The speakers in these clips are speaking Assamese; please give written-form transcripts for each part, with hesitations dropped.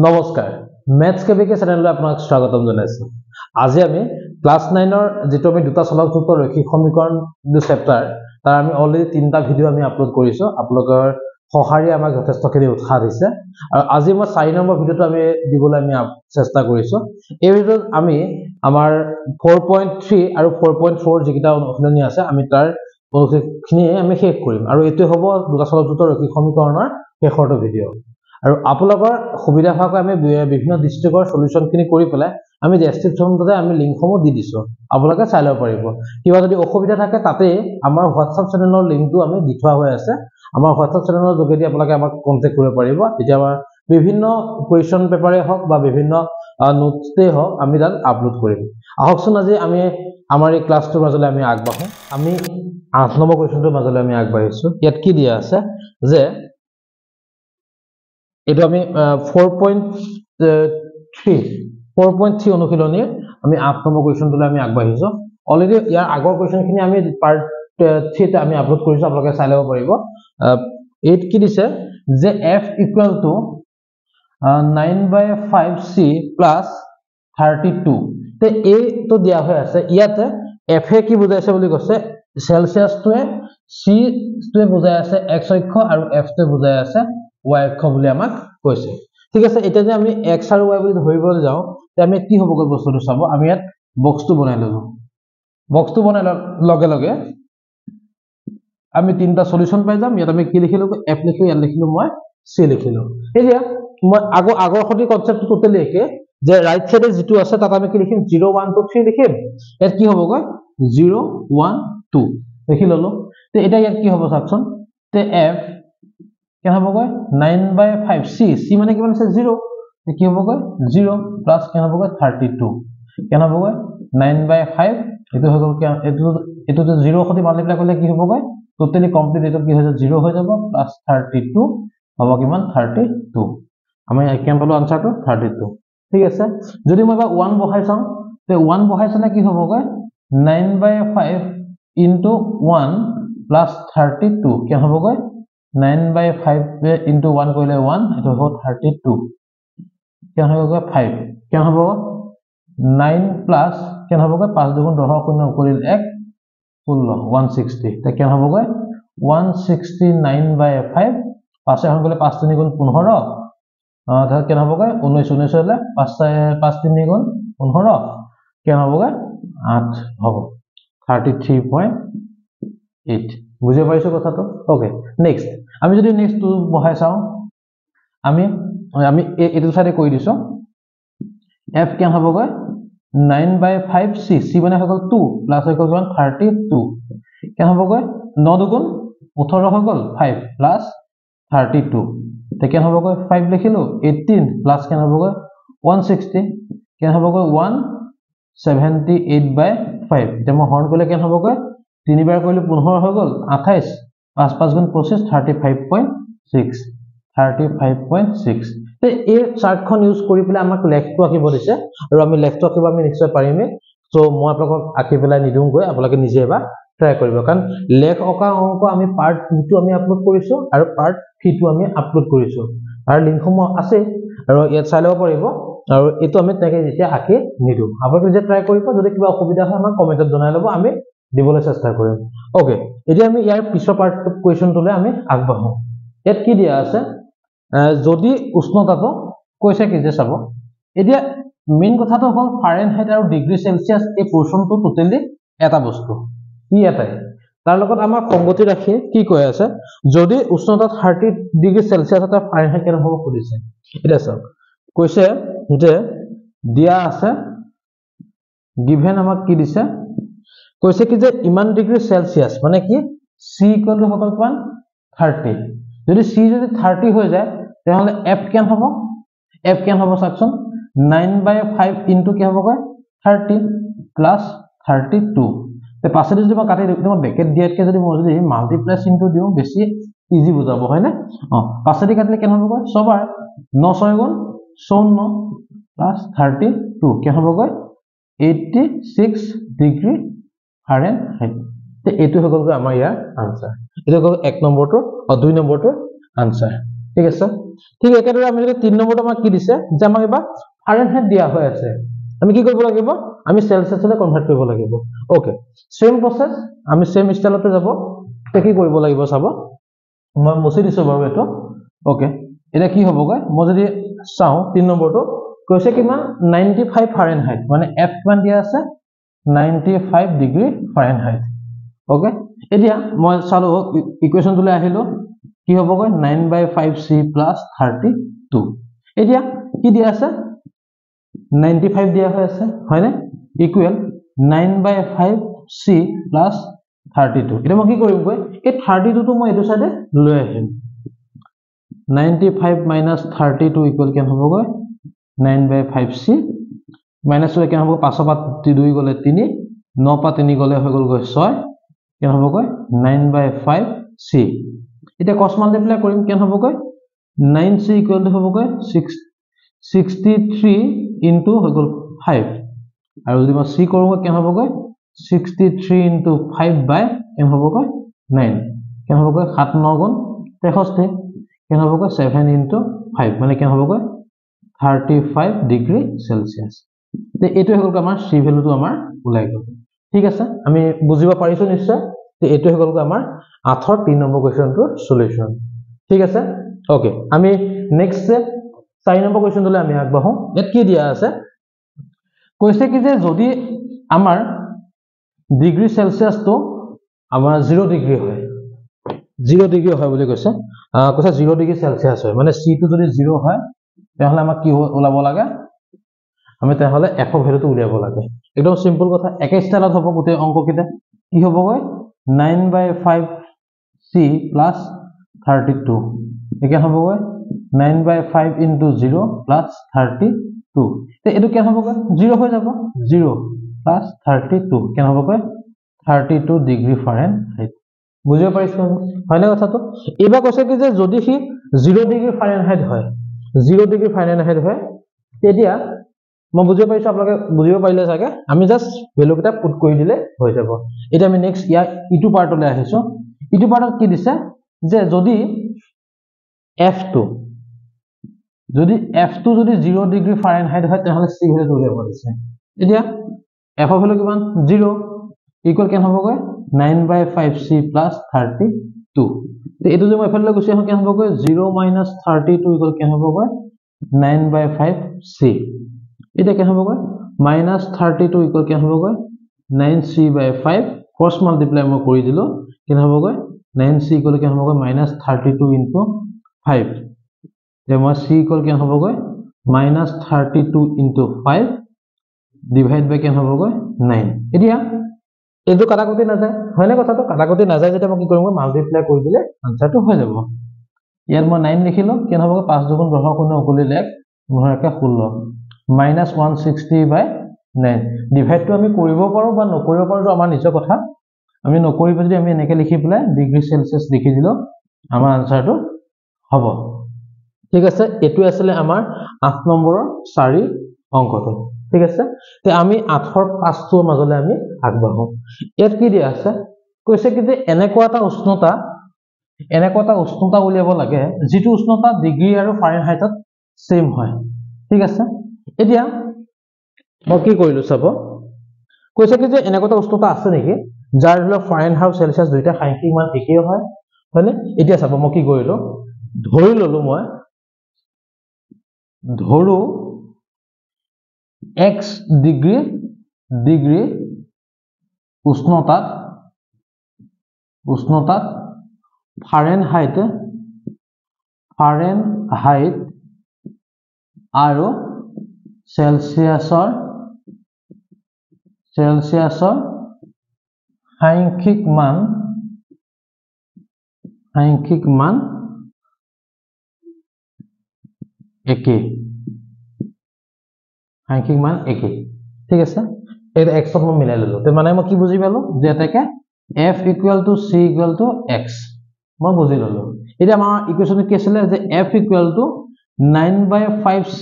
নমস্কাৰ মেথছ কেবিকে চেনেললৈ আপোনাক স্বাগতম জনাইছো আজি আমি ক্লাস 9 ৰ যেটো আমি দুটা চলকযুক্ত ৰৈখিক সমীকৰণ দু চেপ্টাৰ তাৰ আমি অলৰেডি তিনটা ভিডিও আমি আপলোড কৰিছো আপোনালোকৰ সহাৰি আমাক যথেষ্টখিনি উৎসাহ দিছে আৰু আজি মই 4 নম্বৰ ভিডিওটো আমি দিবলৈ আমি চেষ্টা কৰিছো এই ভিডিওত আমি আমাৰ 4.3 আৰু 4.4 যিকিটা অনুশীলনী আছে আমি তাৰ অনুশীলনী আমি শেষ কৰিম আৰু এটো হ'ব দুটা চলকযুক্ত ৰৈখিক সমীকৰণৰ শেষৰটো ভিডিও আৰু আপোনালোকৰ সুবিধা হোৱাকৈ আমি বিভিন্ন ডিস্ট্ৰিক্টৰ সলিউশনখিনি কৰি পেলাই আমি ডেসক্ৰিপচনতে আমি লিংকসমূহ দি দিছো আপোনালোকে চাই লব পাৰিব কিবা যদি অসুবিধা থাকে তাতে আমাৰ WhatsApp চেনেলৰ লিংকটো আমি দি থোৱা হৈ আছে আমাৰ WhatsApp চেনেলৰ যোগেদি আপোনালোকে আমাক কন্টাক্ট কৰিব পাৰিব তেতিয়া আমাৰ বিভিন্ন কোৱেশ্চন পেপাৰে হওক বা বিভিন্ন নোটসে হওক আমি তাত আপলোড কৰিম আহকচোন আজি আমি আমাৰ এই ক্লাছটোৰ মাজলৈ আমি আগবাঢ়ো আমি 8 নম্বৰ কোৱেশ্চনটোৰ মাজলৈ আমি আগবাঢ়িছো ইয়াত কি দিয়া আছে যে এটো আমি 4.3 অনুশীলনীৰ আমি 8 নম্বৰ কোৱেশ্চনটোলৈ আমি আগবাঢ়িছো অলৰেডি ইয়াৰ আগৰ কোৱেশ্চনখিনি আমি পাৰ্ট 3 তে আমি আপলোড কৰিছো আপোনালোকে চাই লব পাৰিব 8 কি দিছে যে f = 9/5c + 32 তে a তো দিয়া হৈ আছে ইয়াতে f এ কি বুজাইছে বুলি কৈছে সেলসিয়াসটোৱে c টোৱে বুজাই আছে x অক্ষ আৰু f টোৱে বুজাই আছে y অক্ষ বুলি আমাক কৈছে ঠিক আছে এটা যে আমি x আৰু y বুলি ধৰিবলৈ যাও তে আমি কি হ'ব গৈ বস্তুটো চাব আমি ইয়াত বক্সটো বনাই ললো বক্সটো বনাই লগে লগে আমি তিনটা সলিউশন পাই যাম ইয়াত আমি কি লিখিলো f লিখিলো ইয়াত লিখিলো মই c লিখিলো এতিয়া মই আগৰ খতি কনসেপ্টটো টোটালি একে যে ৰাইট সাইডে যেটো আছে তাত আমি কি লিখিম 0 1 2 3 লিখিম ইয়াত কি হ'ব গৈ 0 1 2 লিখি ললো তে এটা ইয়াত কি হ'ব চাকচোন তে f কেন হ'ব গৈ 9/5c c মানে কি মানে 0 তে কি হ'ব গৈ 0 প্লাস কেন হ'ব গৈ 32 কেন হ'ব গৈ 9/5 এটো হৈ গল এটো 0 খতি মাল্টিপ্লাই কৰিলে কি হ'ব গৈ টোটালি কমপ্লিট এটো কি হৈ যাব 0 হৈ যাব প্লাস 32 হ'ব কিমান 32 আমি কেন পালো আনসাৰটো 32 ঠিক আছে যদি মই বা 1 বহাই চাও তে 1 বহাই চালে কি হ'ব গৈ 9/5 * 1 + 32 কেন হ'ব গৈ 9/5 into 1 কৰিলে 1 এটো হ'ব 32 কেন হ'ব গৈ 5 কেন হ'ব 9 প্লাস কেন হ'ব গৈ 5 দুগুণ 10 শূন্য কৰিল 1 16 160 তে কেন হ'ব গৈ 169/5 5 এখন গলে 5 3 গুণ 15 তাহলে কেন হ'ব গৈ 19 19 হলে 5 3 গুণ 15 কেন হ'ব গৈ 8 হ'ব 33.8 বুঝে পাইছো কথাটো ওকে নেক্সট আমি যদি নেক্সট টু বহাই চাও আমি এটো সাইডে কই দিছো f কেন হ'ব গৈ 9/5c c মানে হৈ গল 2 প্লাস হৈ গল 32 কেন হ'ব গৈ 9 দুগুণ 18 হৈ গল 5 প্লাস 32 তে কেন হ'ব গৈ 5 লিখিলো 18 প্লাস কেন হ'ব গৈ 160 কেন হ'ব গৈ 178/5 এটা মই হৰণ কৰিলে কেন হ'ব গৈ 3 বাৰ কৰিলে 15 হৈ গল 28 5 5 গুণ 25 35.6 তে এই চাৰ্টখন ইউজ কৰি পেলাই আমাক লেখটো আঁকিব দিছে আৰু আমি লেখটো আঁকিব আমি নিশ্চয় পাৰিমে সো মই আপোনাক আঁকি পেলাই নিদুং গৈ আপোনালোকে নিজে এবাৰ ট্ৰাই কৰিব কাৰণ লেখ অকা অংক আমি পাৰ্ট 2 টো আমি আপলোড কৰিছো আৰু পাৰ্ট 3 টো আমি আপলোড কৰিছো আৰু লিংকসমূহ আছে আৰু ইয়াত চাই লব পাৰিব আৰু এটো আমি তাকে যেতিয়া আঁকি নিদু আপোনালোকে যে ট্ৰাই কৰিব যদি কিবা অসুবিধা হয় আমাক কমেন্টত জনাই লব আমি দিবলৈ চেষ্টা কৰিম ওকে এতিয়া আমি ইয়াৰ পিছৰ পাৰ্ট কোৱেশ্চনটোলে আমি আগবাঢ়ো ইয়াত কি দিয়া আছে যদি উষ্ণতাটো কৈছে কি যে চাব এতিয়া মেইন কথাটো হ'ল ফাৰেনহাইট আৰু ডিগ্ৰী সেলসিয়াস এই পোৰচনটো টোটালি এটা বস্তু ই এটাই তাৰ লগত আমাৰ সংগতি ৰাখি কি কৈ আছে যদি উষ্ণতা 30 ডিগ্ৰী সেলসিয়াস এটা ফাৰেনহাইট কেনে হ'ব খুদিছে এটা চাওক কৈছে যে দিয়া আছে গিভেন আমাক কি দিছে কৈছে কি যে ইমান ডিগ্ৰী সেলসিয়াস মানে কি c = হ'ব কিমান 30 যদি c যদি 30 হৈ যায় তাহলে f কেন হ'ব সাকচোন 9/5 into কি হ'ব গৈ 30 plus 32 তে পাছে যদি মই কাটি দিম ব্ৰেকেট দিয়াতকে যদি মই যদি মাল্টিপ্লাই ইনটু দিও বেছি ইজি বুজাব হয় না পাছে দি কাটিলে কেন হ'ব গৈ সবাৰ 9 6 গুণ 54 plus 32 কেন হ'ব গৈ 86 ডিগ্ৰী ফাৰেনহাইট তে এটো হৈ গল আমাৰ ইয়াৰ আনসাৰ এটো গল 1 নম্বৰটো আৰু 2 নম্বৰটো আনসাৰ ঠিক আছে ঠিক একেদৰে আমি যদি 3 নম্বৰটো আমাক কি দিছে যে আমাক এবাৰ ফাৰেনহাইট দিয়া হৈ আছে আমি কি কৰিব লাগিব আমি সেলসিয়াছলৈ কনভাৰ্ট কৰিব লাগিব ওকে সেম প্ৰসেস আমি সেম ষ্টাইলতে যাব তে কি কৰিব লাগিব চাব মই মুছি দিছো বাৰু এটো ওকে এটা কি হ'বগৈ মই যদি চাও 3 নম্বৰটো কৈছে কিমান 95 ফাৰেনহাইট মানে F কিমান দিয়া আছে 95 ডিগ্ৰী ফাৰেনহাইট ওকে এতিয়া মই চালো ইকুৱেশনটোলৈ আহিলো কি হ'বগৈ 9/5c + 32 এতিয়া কি দিয়া আছে 95 দিয়া হৈ আছে হয়নে ইকুৱেল 9/5c + 32 এটা মই কি কৰিম গৈ এই 32 টো মই এটো সাইডে লৈ আহিম 95 - 32 ইকুৱেল কেন হ'বগৈ 9/5c মাইনাস কেন হ'ব 5 পা 2 গলে 3 9 পা 3 গলে হৈ গল গৈ 6 কেন হ'বগৈ 9/5c এটা cos মাল্টিপ্লাই কৰিম কেন হ'বগৈ 9c ইকুৱেল টু হ'বগৈ 63 ইনটু হৈ গল 5 আৰু যদি মই c কৰো কেন হ'বগৈ 63 ইনটু 5 বাই কেন হ'বগৈ 9 কেন হ'বগৈ 7 9 গুণ 63 কেন হ'বগৈ 7 ইনটু 5 মানে কেন হ'বগৈ 35 ডিগ্ৰী সেলসিয়াস তে এটো হল আমাৰ c ভ্যালুটো আমাৰ ওলাই গল ঠিক আছে আমি বুজিব পাৰিছো নিশ্চয় তে এটো হল আমাৰ 8 3 নম্বৰ কোৱেশ্চনটোৰ সলিউশন ঠিক আছে ওকে আমি নেক্সট 4 নম্বৰ কোৱেশ্চনটোলৈ আমি আগবাঢ়ো ইয়াত কি দিয়া আছে কৈছে কি যে যদি আমাৰ ডিগ্ৰী সেলসিয়াস তো আমাৰ 0 ডিগ্ৰী হয় 0 ডিগ্ৰী হয় বুলি কৈছে কৈছে 0 ডিগ্ৰী সেলসিয়াস হয় মানে c টো যদি 0 হয় তাহলে আমাক কি ওলাব লাগে আমি তাহলে f এর ভ্যালুটো উলিয়াব লাগে একদম সিম্পল কথা একে স্টাইলত হ'ব গতে অঙ্ক কিটা কি হ'ব গৈ 9/5c + 32 একে হ'ব গৈ 9/5 * 0 + 32 তে এটো কেন হ'ব গৈ 0 হৈ যাব 0 + 32 কেন হ'ব গৈ 32 ডিগ্ৰী ফাৰেনহাইট বুজিব পাৰিছো হয়নে কথাটো এবা কৈছে কি যে যদি সি 0 ডিগ্ৰী ফাৰেনহাইট হয় 0 ডিগ্ৰী ফাৰেনহাইট হয় তেতিয়া মই বুজিব পাৰিছো আপোনালোকে বুজিব পাৰিলে চাগে আমি জাস্ট ভ্যালু কিটা পুট কৰি দিলে হৈ যাব এটা আমি নেক্সট ইয়া ইটু পাৰ্টলৈ আহিছো ইটু পাৰ্টত কি দিছে যে যদি f2 যদি 0 ডিগ্ৰী ফাৰেনহাইট হয় তাহলে c ভ্যালুটো উলিয়াব দিছে এতিয়া f এৰ ভ্যালু কিমান 0 ইকুৱেল কেন হ'বগৈ 9/5c + 32 তে এটো যে মই এফালে গুছি আহো কেন হ'বগৈ 0 - 32 ইকুৱেল কেন হ'বগৈ 9/5c এটা কেন হ'বগৈ -32 ইকুৱেল কেন হ'বগৈ 9c/5 ক্ৰস মাল্টিপ্লাই মই কৰি দিলো কেন হ'বগৈ 9c ইকুৱেল কেন হ'বগৈ -32 * 5 যে মই c ইকুৱেল কেন হ'বগৈ -32 * 5 ডিভাইড বাই কেন হ'বগৈ 9 এতিয়া এটো কাটাকুটি না যায় হয়নে কথাটো কাটাকুটি না যায় যেটা মই কি কৰিম মাল্টিপ্লাই কৰি দিলে আনসারটো হৈ যাব ইয়াত মই 9 লিখিলো কেন হ'বগৈ 5 * 2 = 10 * 9 লেখ 9 * 16 -160/9 ডিভাইডটো আমি কৰিব পাৰো বা নকৰিব পাৰো আমাৰ নিজৰ কথা আমি নকৰিব যদি আমি এনেকে লিখি পেলাই ডিগ্ৰী সেলসিয়াস লিখি দিলো আমাৰ আনসাৰটো হ'ব ঠিক আছে এটো আছিল আমাৰ 8 নম্বৰৰ 4 অংকটো ঠিক আছে তে আমি 8 ৰ 5 টোৰ মাজলৈ আমি আগবাঢ়ো ইয়াত কি দিয়া আছে কৈছে কি যে এনেকুৱা এটা উষ্ণতা উলিয়াব লাগে যেটো উষ্ণতা ডিগ্ৰী আৰু ফাৰেনহাইটত সেম হয় ঠিক আছে এতিয়া মই কি কৰিলো চাব কৈছে কি যে এনেকুৱা এটা উষ্ণতা আছে নেকি যাৰ হলো ফাৰেনহাইট আৰু সেলসিয়াস দুইটা সাংখ্যিক মান একেই হয় হয়নে এতিয়া চাব মই কি কৰিলো ধৰি ললো মই ধৰো x ডিগ্ৰী উষ্ণতাত ফাৰেনহাইট আৰু সেলসিয়াসৰ সাংখ্যিক মান একে ঠিক আছে এটা x ত মই মিলাই ললো তে মানে মই কি বুজি পালো যে এটাকে f = c = x মই বুজি ললো এটা আমাৰ ইকুৱেশনটো কি আছিল যে f = 9/5c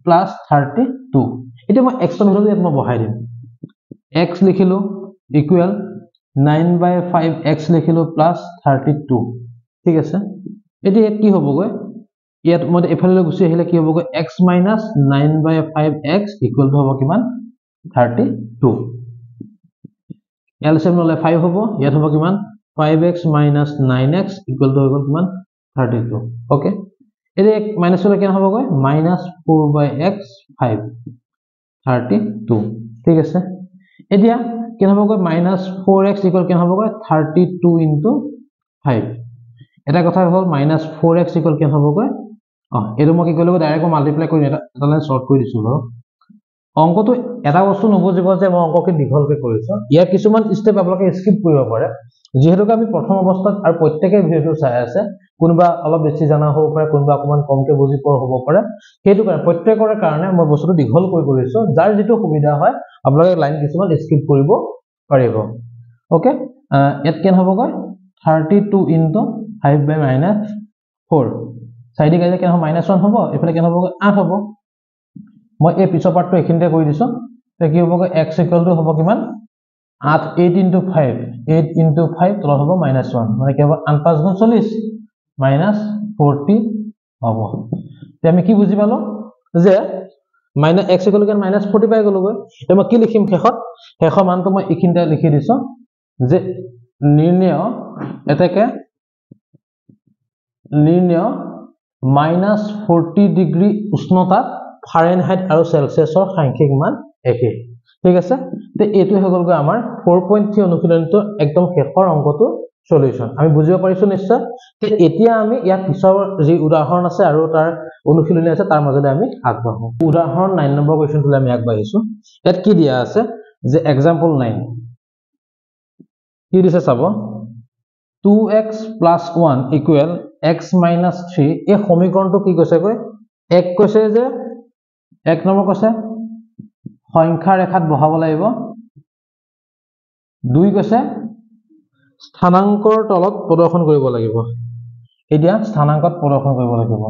+ 32 এটা মই x ৰ ভ্যালু ইয়াত মই বহাই দিম x লিখিলো ইকুৱেল 9/5x লিখিলো + 32 ঠিক আছে এতিয়া কি হ'বগৈ ইয়াত মই এফালে গুছি আহিলে কি হ'ব x minus 9/5x equal to হ'ব কিমান 32 LCM ললে 5 হ'ব ইয়াত হ'ব কিমান 5x minus 9x equal to হ'ব কিমান 32 ওকে এনে মাইনাস হলে কেন হ'ব গৈ minus 4/x 5 32 ঠিক আছে এতিয়া কেন হ'ব গৈ minus 4x equal কেন হ'ব গৈ 32 into 5 এটা কথা হ'ল minus 4x equal কেন হ'ব গৈ এটো মই কি কৰিলো ডাইৰেক্ট মাল্টিপ্লাই কৰি এটা শৰ্ট কৰি দিছো ন অঙ্কটো এটা বস্তু নবুজিব যে মই অঙ্ককে দীঘলকে কৰিছো ইয়াৰ কিছুমান স্টেপ আপোনালোকে স্কিপ কৰিব পাৰে যেহেতু আমি প্ৰথম অৱস্থাত আৰু প্ৰত্যেককে ভিডিওটো চাই আছে কোনবা অলপ বেছি জানা হ'ব পাৰে কোনবা অকমান কমকে বুজি পোৱা হ'ব পাৰে সেইটো কাৰণে প্ৰত্যেকৰে কাৰণে মই বস্তুটো দীঘল কৰি কৰিছো যাৰ যেটো সুবিধা হয় আপোনালোকে লাইন কিছুমান স্কিপ কৰিব পাৰিব ওকে ইয়াত কেন হ'ব গৈ 32 into 5 by minus 4 সাইডে গাইলে কেন হ'ব -1 হ'ব এফালে কেন হ'ব 8 হ'ব মই এই পিছৰ পাৰ্টটো এখিনতে কৰি দিছো তে কি হ'ব x ইকুৱেল টু হ'ব কিমান 8 8 into 5 8 into 5 তলত হ'ব -1 মানে কি হ'ব 8 5 গুণ 40 -40 হ'ব তে আমি কি বুজি পালো যে x ইকুৱেল টু -40 পাই গলো গৈ তে মই কি লিখিম শেষৰ মানটো মই এখিনতে লিখি দিছো যে নিৰ্ণয় এটাকে নিৰ্ণয় -40 ডিগ্ৰী উষ্ণতাত ফাৰেনহাইট আৰু সেলসিয়াছৰ সাংখ্যিক মান একে ঠিক আছে তে এটো হগল গৈ আমাৰ 4.3 অনুশীলনটো একদম শেষৰ অংকটো সলিউশন আমি বুজিব পাৰিছো নিশ্চয় তে এতিয়া আমি ইয়াৰ পিছৰ যি উদাহৰণ আছে আৰু তাৰ অনুশীলনী আছে তাৰ মাজতে আমি আগবাঢ়ো উদাহৰণ 9 নম্বৰ কোৱেশ্চনটো আমি আগবাঢ়িছো ইয়াত কি দিয়া আছে যে এক্সাম্পল 9 কি দিছে চাব 2x plus 1 equal x minus 3 এই সমীকৰণটো কি কৈছে গৈ এক কৈছে যে এক নম্বৰ কৈছে সংখ্যা ৰেখাত বহাব লাগিব দুই কৈছে স্থানাংকৰ তলত প্ৰদৰ্শন কৰিব লাগিব এতিয়া স্থানাংকত প্ৰদৰ্শন কৰিব লাগিব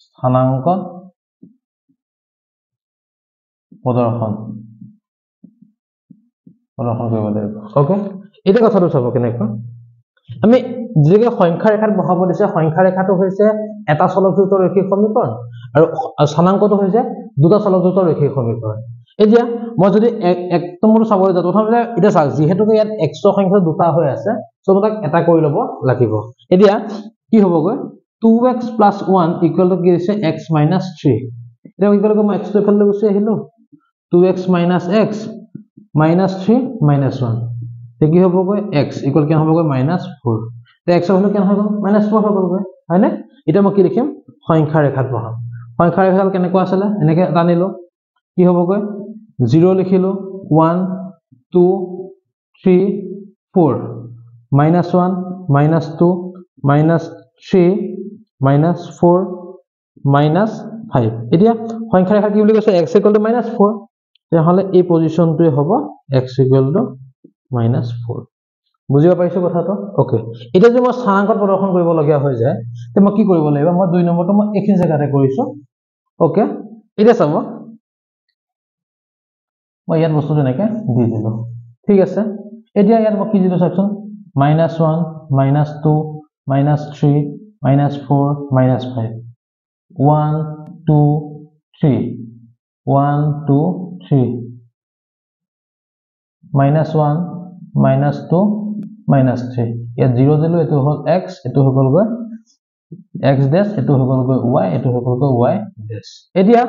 স্থানাংকত প্ৰদৰ্শন কৰিব লাগিব ওকে এটা কথাটো চাব কেনেকৈ আমি যেকে সংখ্যা ৰেখাত বহাব দিছে সংখ্যা ৰেখাটো হৈছে এটা চলকযুক্ত ৰৈখিক সমীকৰণ আৰু স্থানাংকটো হৈছে দুটা চলকযুক্ত ৰৈখিক সমীকৰণ এতিয়া মই যদি এক নম্বৰটো চাবলৈ যাওঁ প্ৰথমতে এটা চাওক যেহেতুকে ইয়াত x সংখ্যা দুটা হৈ আছে সো তাক এটা কৰি লব লাগিব এতিয়া কি হ'বগৈ 2x + 1 ইকুৱেল টু কি হৈছে x - 3 এতিয়া ইকুৱেল টু মই x টো ফালে গুছি আহিলো 2x - x -3 -1 তে কি হ'বগৈ x ইকুৱেল কি হ'বগৈ -4 তে x হলো কেন হ'ব -4 হ'বগৈ হয়নে এটা মই কি লিখিম সংখ্যা ৰেখাত বহাম সংখ্যা ৰেখাল কেনেকুৱা আছিল এনেকে জানিলো কি হ'বগৈ 0 লিখিলো 1 2 3 4 -1 -2 -3 -4 -5 এতিয়া সংখ্যা ৰেখা কি বুলি কৈছে x = -4 তেহলে এই পজিশনটোই হ'ব x = -4 বুজিব পাৰিছো কথাটো ওকে এটা যে মই স্থানাংকত প্ৰদৰ্শন কৰিব লগিয়া হৈ যায় তে মই কি কৰিব লাগিব মই 2 নম্বৰটো মই এখিন জাগাতে কৰিছো ওকে এটা চাব মই ইয়াত বস্তুটো এনেকে দি দিলো ঠিক আছে এতিয়া ইয়াত মই কি দিলো চাওকচোন -1 -2 -3 -4 -5 1 2 3 1 2 3 -1 -2 -3 ইয়াত 0 দিলো এটো হল x এটো হল গৈ x dash এটো হল গৈ y এটো হল গৈ y dash এতিয়া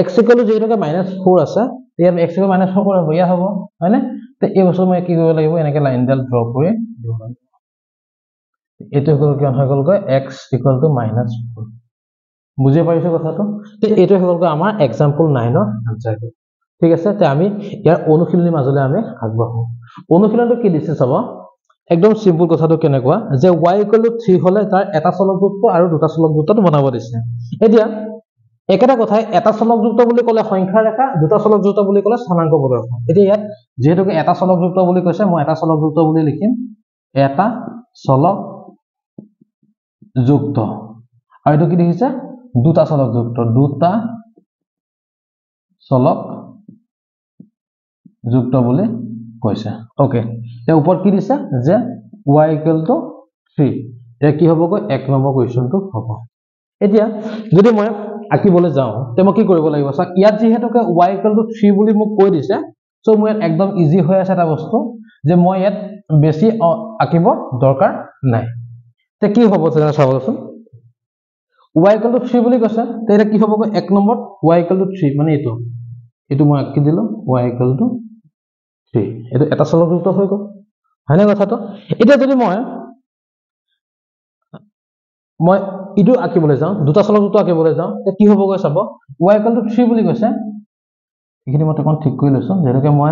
x = যেহেতুকে -4 আছে এতিয়া x = -4 কৰিব ইয়া হ'ব হয়নে তে এই বস্তু মই কি কৰিব লাগিব এনেকে লাইনডাল ড্ৰ কৰি দিব লাগিব এটো হল কি হৈ গৈ x = -4 বুজি পাইছো কথাটো তে এটো হল গৈ আমাৰ এক্সাম্পল 9 ৰ আনসাৰ ঠিক আছে তে আমি ইয়াৰ অনুশীলনীৰ মাজলে আমি আগবাঢ়ো অনুশীলনটো কি দিছে চাব একদম সিম্পল কথাটো কেনেকুৱা যে y = 3 হলে তাৰ এটা চলকযুক্ত আৰু দুটা চলকযুক্তটো বনাব দিছে এতিয়া একেটা কথাই এটা চলকযুক্ত বুলি ক'লে সংখ্যা ৰেখা দুটা চলকযুক্ত বুলি ক'লে স্থানাংক প্ৰদৰ্শন এতিয়া ইয়াত যেহেতুকে এটা চলকযুক্ত বুলি কৈছে মই এটা চলকযুক্ত বুলি লিখিম এটা চলকযুক্ত আৰু এটো কি দেখিছে দুটা চলকযুক্ত দুটা চলকযুক্ত বুলি কৈছে ওকে তে ওপৰত কি দিছে যে y = 3 তে কি হ'ব গৈ 1 নম্বৰ কোৱেশ্চনটো হ'ব এতিয়া যদি মই আঁকিবলৈ যাওঁ তে মই কি কৰিব লাগিব চাওক ইয়াত যেহেতুকে y = 3 বুলি মোক কৈ দিছে সো মই ইয়াত একদম ইজি হৈ আছে এটা বস্তু যে মই ইয়াত বেছি আঁকিব দৰকাৰ নাই তে কি হ'ব তেনে চাবচোন y = 3 বুলি কৈছে তে এটা কি হ'ব এক নম্বৰ y = 3 মানে এটো মই আঁকি দিলো y = 3 এটো এটা চলকযুক্ত হৈ গ'ল হয়নে কথাটো এটা যদি মই ইটো আঁকিবলৈ যাওঁ দুটা চলকযুক্ত আঁকিবলৈ যাওঁ তে কি হ'বগৈ চাব y = 3 বুলি কৈছে এখিনি মই তখন ঠিক কৰি লৈছো যেনেকৈ মই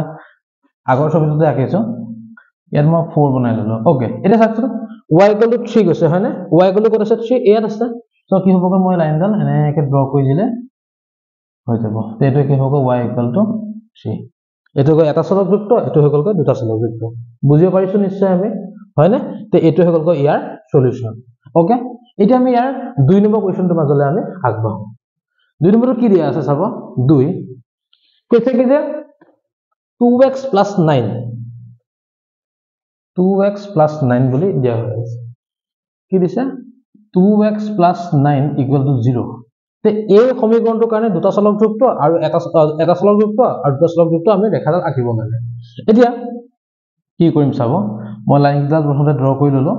আগৰ ছবিটোতে আঁকিছো ইয়াত মই 4 বনাই ললো ওকে এটা চাওকচোন y = 3 কৈছে হয়নে y = ক'ত আছে 3 ইয়াত আছে সো কি হ'বগৈ মই লাইনডাল এনেকৈ ড্ৰ কৰি দিলে হৈ যাব তে এটো কি হ'ব y = 3 এটো এটা চলকযুক্ত এটো হৈ গ'ল দুটা চলকযুক্ত বুজিব পাৰিছো নিশ্চয় আমি হয়নে তে এটো হৈ গ'ল ইয়াৰ সলিউশন ওকে এটা আমি ইয়াৰ 2 নম্বৰ কোৱেশ্চনটো মাজলৈ আমি আগবাঢ়ো 2 নম্বৰটো কি দিয়া আছে চাব 2 কৈছে কি যে 2x + 9 2x + 9 বুলি দিয়া হৈ আছে কি দিছে 2x + 9 = 0 তে এই সমীকৰণটোৰ কাৰণে দুটা চলকযুক্ত আৰু এটা চলকযুক্ত আৰু দুটা চলকযুক্ত আমি ৰেখাডাল আঁকিব লাগে এতিয়া কি কৰিম চাব মই লাইনডাল প্ৰথমতে ড্ৰ কৰি ললো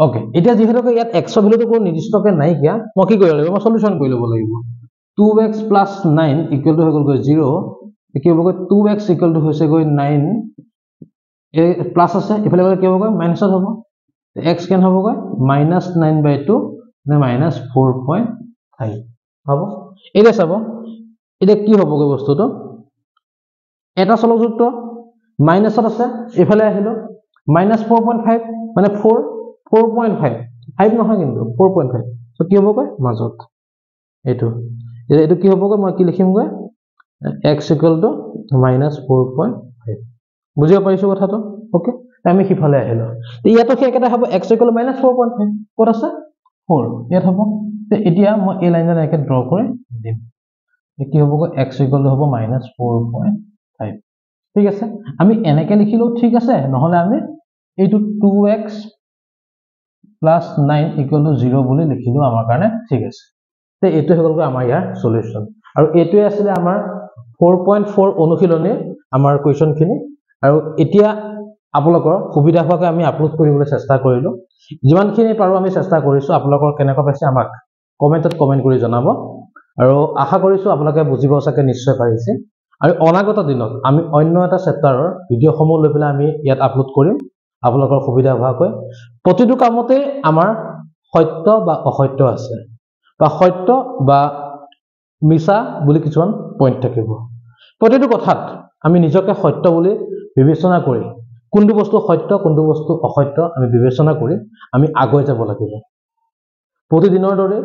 ওকে এতিয়া যেহেতুকে ইয়াত x ৰ ভ্যালুটো কোনো নিৰ্দিষ্টকে নাই কিয়া মই কি কৰিব লাগিব মই সলিউশন কৰি ল'ব লাগিব 2x + 9 = হৈ গ'ল 0 কি হ'বগৈ 2x = হৈছে গৈ 9 এ প্লাস আছে ইফালে গ'লে কি হ'বগৈ মাইনাস হ'ব x কেন হ'বগৈ -9/2 নে -4.5 হ'ব এটা চাব এটা কি হ'বগৈ বস্তুটো এটা চলকযুক্ত মাইনাসত আছে ইফালে আহিলো -4.5 মানে 4.5 5 নহয় কিন্তু 4.5 সো কি হ'বগৈ মাজত এটো কি হ'বগৈ মই কি লিখিমগৈ x = -4.5 বুজিব পাৰিছো কথাটো ওকে আমি কিফালে আহিলো তে ইয়াতো কি একেটা হ'ব x = -4.5 ক'ত আছে 4 ইয়াত হ'ব তে এতিয়া মই এই লাইনডাল একে ড্ৰ কৰি দিম কি হ'বগৈ x = হ'ব -4.5 ঠিক আছে আমি এনেকে লিখিলো ঠিক আছে নহলে আমি এইটো 2x + 9 = 0 বুলি লিখিলো আমাৰ কাৰণে ঠিক আছে তে এটো হৈ গ'ল আমাৰ ইয়াৰ সলিউশন আৰু এটোই আছিল আমাৰ 4.4 অনুশীলনী আমাৰ কোৱেশ্চন খিনি আৰু এতিয়া আপোনালোকৰ সুবিধা হোৱাকৈ আমি আপলোড কৰিবলৈ চেষ্টা কৰিলো যিমানখিনি পাৰো আমি চেষ্টা কৰিছো আপোনালোকৰ কেনেকুৱা পাইছে আমাক কমেন্টত কমেন্ট কৰি জনাব আৰু আশা কৰিছো আপোনালোকে বুজিব চাগে নিশ্চয় পাৰিছে আৰু অনাগত দিনত আমি অন্য এটা চেপ্টাৰৰ ভিডিঅ'সমূহ লৈ পেলাই আমি ইয়াত আপলোড কৰিম আপোনালোকৰ সুবিধা হোৱাকৈ প্ৰতিটো কামতে আমাৰ সত্য বা অসত্য আছে বা সত্য বা মিছা বুলি কিছুমান পইণ্ট থাকিব প্ৰতিটো কথাত আমি নিজকে সত্য বুলি বিবেচনা কৰি কোনটো বস্তু সত্য কোনটো বস্তু অসত্য আমি বিবেচনা কৰি আমি আগুৱাই যাব লাগিব প্ৰতিদিনৰ দৰে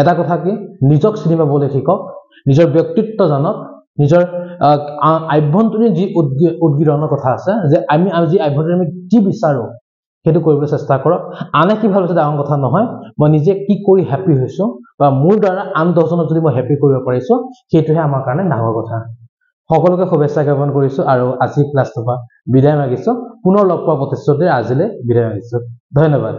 এটা কথা কি নিজক চিনি পাবলৈ শিকক নিজৰ ব্যক্তিত্ব জানক নিজৰ আভ্যন্তৰীণ যি উদ্গীৰণৰ কথা আছে যে আমি আজি আভ্যন্তৰীণ আমি কি বিচাৰো হেতু কৰিবলৈ চেষ্টা কৰক আনে কি ভাবিছে ডাঙৰ কথা নহয় মই নিজে কি কৰি হ্যাপি হৈছো বা মোৰ দ্বাৰা আন 10 জনক যদি মই হ্যাপি কৰিব পাৰিছো সেইটোহে আমাৰ কাৰণে ডাঙৰ কথা সকলোকে শুভেচ্ছা জ্ঞাপন কৰিছো আৰু আজি ক্লাছটো বিদায় মাগিছো পুনৰ লগ পোৱা প্ৰতিশ্ৰুতিৰে আজিলৈ বিদায় মাগিছো ধন্যবাদ